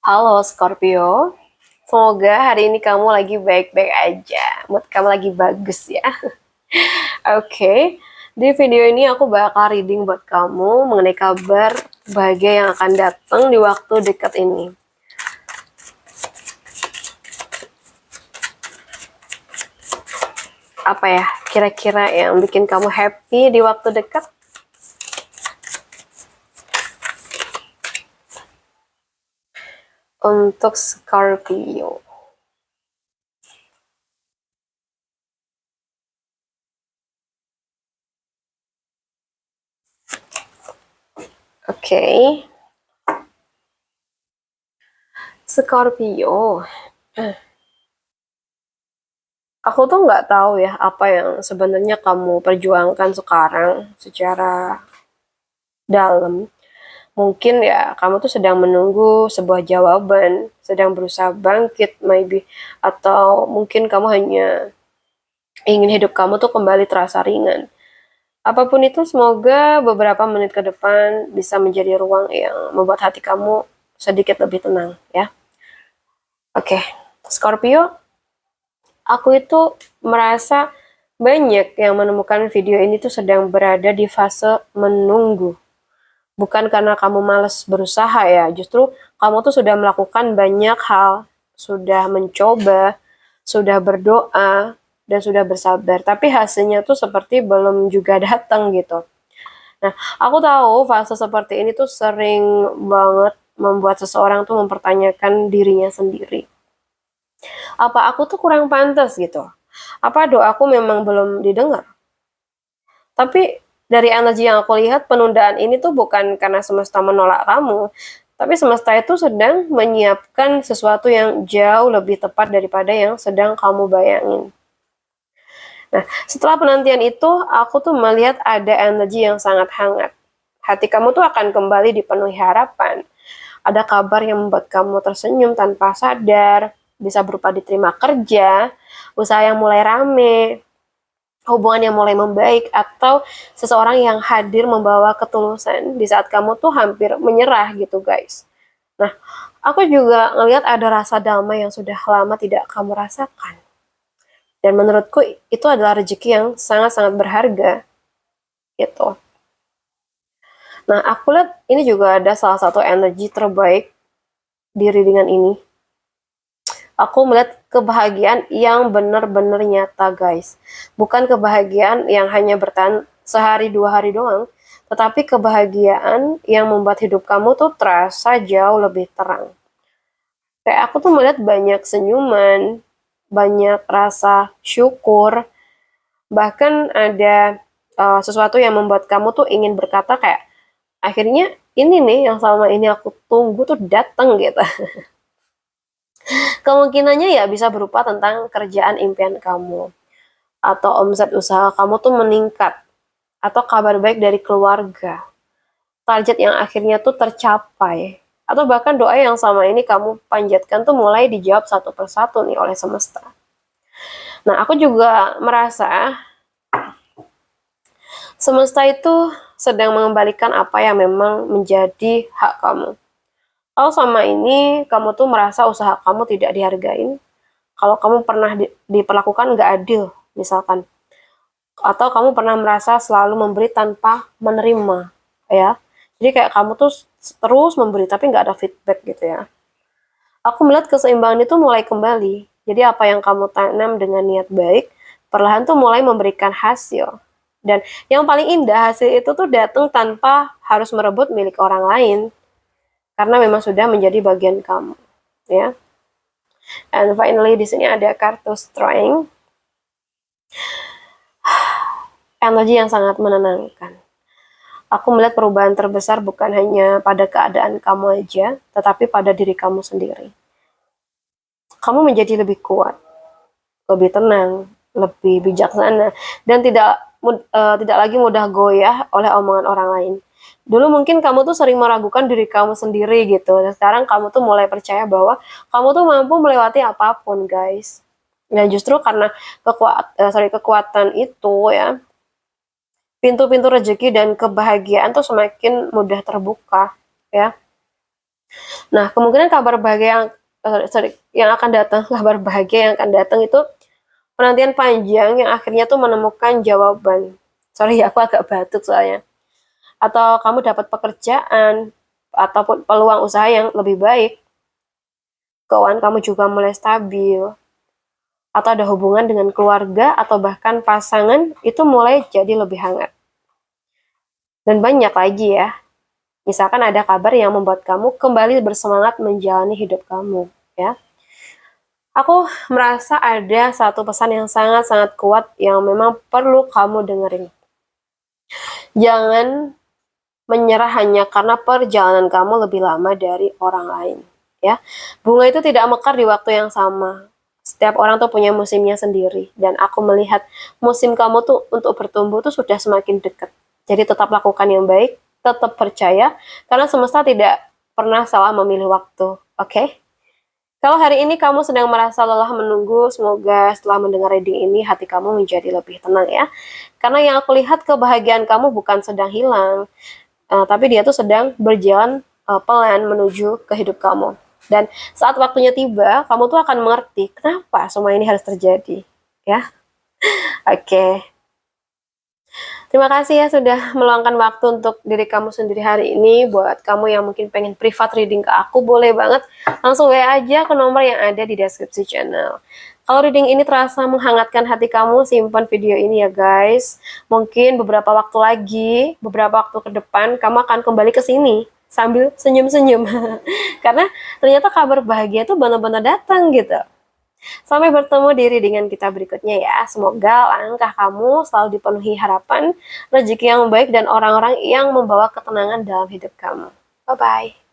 Halo Scorpio, semoga hari ini kamu lagi baik-baik aja. Mood kamu lagi bagus ya. Oke, di video ini aku bakal reading buat kamu mengenai kabar bahagia yang akan datang di waktu dekat ini. Apa ya kira-kira yang bikin kamu happy di waktu dekat? Untuk Scorpio. Oke. Scorpio. Aku tuh nggak tahu ya apa yang sebenarnya kamu perjuangkan sekarang secara dalam. Mungkin ya kamu tuh sedang menunggu sebuah jawaban, sedang berusaha bangkit maybe, atau mungkin kamu hanya ingin hidup kamu tuh kembali terasa ringan. Apapun itu, semoga beberapa menit ke depan bisa menjadi ruang yang membuat hati kamu sedikit lebih tenang ya. Oke, Scorpio, aku itu merasa banyak yang menemukan video ini tuh sedang berada di fase menunggu. Bukan karena kamu males berusaha ya, justru kamu tuh sudah melakukan banyak hal, sudah mencoba, sudah berdoa, dan sudah bersabar. Tapi hasilnya tuh seperti belum juga datang gitu. Nah, aku tahu fase seperti ini tuh sering banget membuat seseorang tuh mempertanyakan dirinya sendiri. Apa aku tuh kurang pantas gitu? Apa doaku memang belum didengar? Tapi dari energi yang aku lihat, penundaan ini tuh bukan karena semesta menolak kamu, tapi semesta itu sedang menyiapkan sesuatu yang jauh lebih tepat daripada yang sedang kamu bayangin. Nah, setelah penantian itu, aku tuh melihat ada energi yang sangat hangat. Hati kamu tuh akan kembali dipenuhi harapan. Ada kabar yang membuat kamu tersenyum tanpa sadar, bisa berupa diterima kerja, usaha yang mulai rame, hubungan yang mulai membaik, atau seseorang yang hadir membawa ketulusan di saat kamu tuh hampir menyerah gitu guys. Nah, aku juga ngelihat ada rasa damai yang sudah lama tidak kamu rasakan. Dan menurutku itu adalah rezeki yang sangat-sangat berharga gitu. Nah, aku lihat ini juga ada salah satu energi terbaik di readingan ini. Aku melihat kebahagiaan yang benar-benar nyata guys. Bukan kebahagiaan yang hanya bertahan sehari dua hari doang, tetapi kebahagiaan yang membuat hidup kamu tuh terasa jauh lebih terang. Kayak aku tuh melihat banyak senyuman, banyak rasa syukur, bahkan ada sesuatu yang membuat kamu tuh ingin berkata kayak, akhirnya ini nih yang selama ini aku tunggu tuh datang gitu. Kemungkinannya ya bisa berupa tentang kerjaan impian kamu, atau omset usaha kamu tuh meningkat, atau kabar baik dari keluarga, target yang akhirnya tuh tercapai, atau bahkan doa yang selama ini kamu panjatkan tuh mulai dijawab satu persatu nih oleh semesta. Nah, aku juga merasa semesta itu sedang mengembalikan apa yang memang menjadi hak kamu. Kalau selama ini kamu tuh merasa usaha kamu tidak dihargain, kalau kamu pernah diperlakukan nggak adil, misalkan, atau kamu pernah merasa selalu memberi tanpa menerima, ya. Jadi kayak kamu tuh terus memberi tapi nggak ada feedback gitu ya. Aku melihat keseimbangan itu mulai kembali. Jadi apa yang kamu tanam dengan niat baik, perlahan tuh mulai memberikan hasil. Dan yang paling indah, hasil itu tuh datang tanpa harus merebut milik orang lain, karena memang sudah menjadi bagian kamu, ya. And finally di sini ada kartu Strength, energi yang sangat menenangkan. Aku melihat perubahan terbesar bukan hanya pada keadaan kamu aja, tetapi pada diri kamu sendiri. Kamu menjadi lebih kuat, lebih tenang, lebih bijaksana, dan tidak lagi mudah goyah oleh omongan orang lain. Dulu mungkin kamu tuh sering meragukan diri kamu sendiri gitu. Dan sekarang kamu tuh mulai percaya bahwa kamu tuh mampu melewati apapun, guys. Dan justru karena kekuatan itu ya, pintu-pintu rezeki dan kebahagiaan tuh semakin mudah terbuka ya. Nah, kemungkinan kabar bahagia yang akan datang, kabar bahagia yang akan datang itu penantian panjang yang akhirnya tuh menemukan jawaban. Sorry ya, aku agak batuk soalnya. Atau kamu dapat pekerjaan, ataupun peluang usaha yang lebih baik, keuangan kamu juga mulai stabil, atau ada hubungan dengan keluarga atau bahkan pasangan itu mulai jadi lebih hangat. Dan banyak lagi ya. Misalkan ada kabar yang membuat kamu kembali bersemangat menjalani hidup kamu, ya. Aku merasa ada satu pesan yang sangat-sangat kuat yang memang perlu kamu dengerin. Jangan menyerah hanya karena perjalanan kamu lebih lama dari orang lain, ya. Bunga itu tidak mekar di waktu yang sama. Setiap orang tuh punya musimnya sendiri, dan aku melihat musim kamu tuh untuk bertumbuh tuh sudah semakin dekat. Jadi tetap lakukan yang baik, tetap percaya, karena semesta tidak pernah salah memilih waktu, oke? Kalau hari ini kamu sedang merasa lelah menunggu, semoga setelah mendengar reading ini hati kamu menjadi lebih tenang ya. Karena yang aku lihat kebahagiaan kamu bukan sedang hilang, tapi dia tuh sedang berjalan pelan menuju ke hidup kamu. Dan saat waktunya tiba, kamu tuh akan mengerti kenapa semua ini harus terjadi. Ya, oke. Terima kasih ya sudah meluangkan waktu untuk diri kamu sendiri hari ini. Buat kamu yang mungkin pengen privat reading ke aku, boleh banget langsung WA aja ke nomor yang ada di deskripsi channel. Kalau reading ini terasa menghangatkan hati kamu, simpan video ini ya guys. Mungkin beberapa waktu lagi, beberapa waktu ke depan, kamu akan kembali ke sini sambil senyum-senyum. Karena ternyata kabar bahagia itu benar-benar datang gitu. Sampai bertemu di readingan kita berikutnya ya. Semoga langkah kamu selalu dipenuhi harapan, rezeki yang baik, dan orang-orang yang membawa ketenangan dalam hidup kamu. Bye-bye.